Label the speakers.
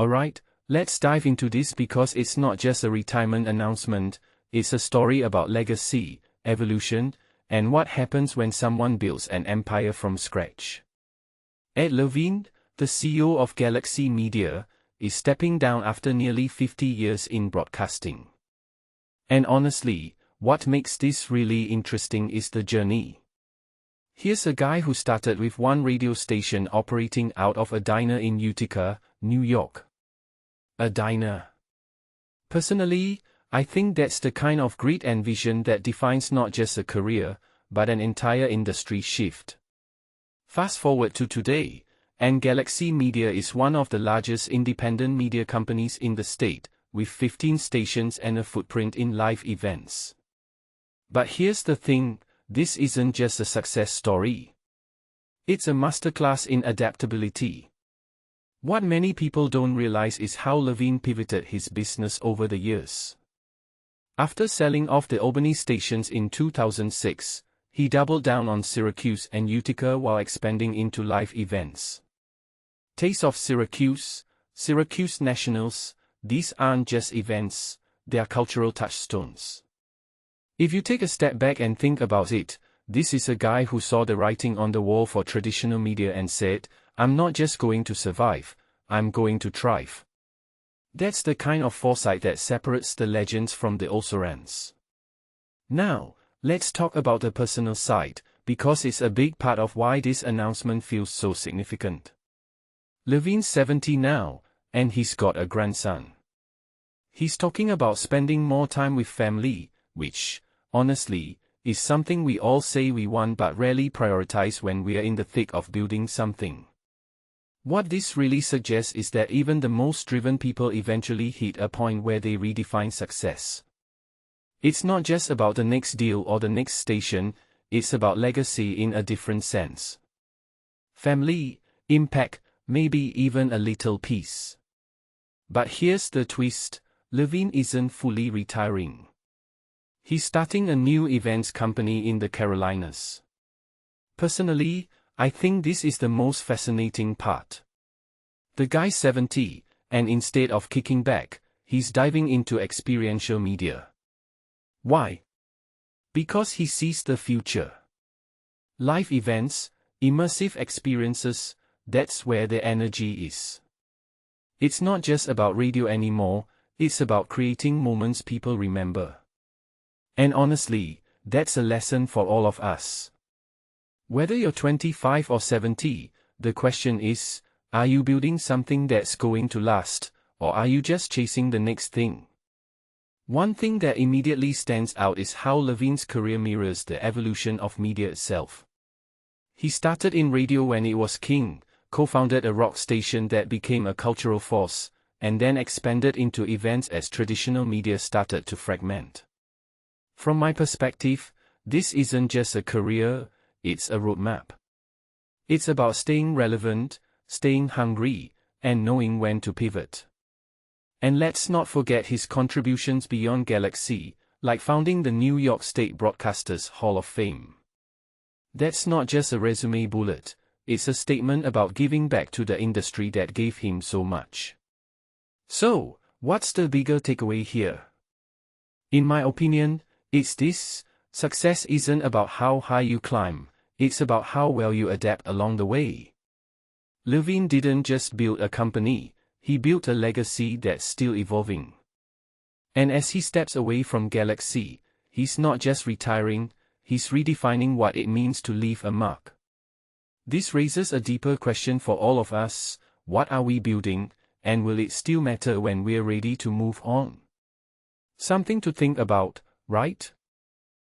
Speaker 1: Alright, let's dive into this because it's not just a retirement announcement, it's a story about legacy, evolution, and what happens when someone builds an empire from scratch. Ed Levine, the CEO of Galaxy Media, is stepping down after nearly 50 years in broadcasting. And honestly, what makes this really interesting is the journey. Here's a guy who started with one radio station operating out of a diner in Utica, New York. A diner. Personally, I think that's the kind of grit and vision that defines not just a career, but an entire industry shift. Fast forward to today, and Galaxy Media is one of the largest independent media companies in the state, with 15 stations and a footprint in live events. But here's the thing, this isn't just a success story. It's a masterclass in adaptability. What many people don't realize is how Levine pivoted his business over the years. After selling off the Albany stations in 2006, he doubled down on Syracuse and Utica while expanding into live events. Taste of Syracuse, Syracuse Nationals, these aren't just events, they are cultural touchstones. If you take a step back and think about it, this is a guy who saw the writing on the wall for traditional media and said, I'm not just going to survive, I'm going to thrive. That's the kind of foresight that separates the legends from the also-rans. Now, let's talk about the personal side, because it's a big part of why this announcement feels so significant. Levine's 70 now, and he's got a grandson. He's talking about spending more time with family, which, honestly, is something we all say we want but rarely prioritize when we're in the thick of building something. What this really suggests is that even the most driven people eventually hit a point where they redefine success. It's not just about the next deal or the next station, it's about legacy in a different sense. Family, impact, maybe even a little peace. But here's the twist, Levine isn't fully retiring. He's starting a new events company in the Carolinas. Personally, I think this is the most fascinating part. The guy's 70, and instead of kicking back, he's diving into experiential media. Why? Because he sees the future. Live events, immersive experiences, that's where the energy is. It's not just about radio anymore, it's about creating moments people remember. And honestly, that's a lesson for all of us. Whether you're 25 or 70, the question is, are you building something that's going to last, or are you just chasing the next thing? One thing that immediately stands out is how Levine's career mirrors the evolution of media itself. He started in radio when it was king, co-founded a rock station that became a cultural force, and then expanded into events as traditional media started to fragment. From my perspective, this isn't just a career, it's a roadmap. It's about staying relevant, staying hungry, and knowing when to pivot. And let's not forget his contributions beyond Galaxy, like founding the New York State Broadcasters Hall of Fame. That's not just a resume bullet, it's a statement about giving back to the industry that gave him so much. So, what's the bigger takeaway here? In my opinion, it's this: success isn't about how high you climb, it's about how well you adapt along the way. Levine didn't just build a company, he built a legacy that's still evolving. And as he steps away from Galaxy, he's not just retiring, he's redefining what it means to leave a mark. This raises a deeper question for all of us: what are we building, and will it still matter when we're ready to move on? Something to think about, right?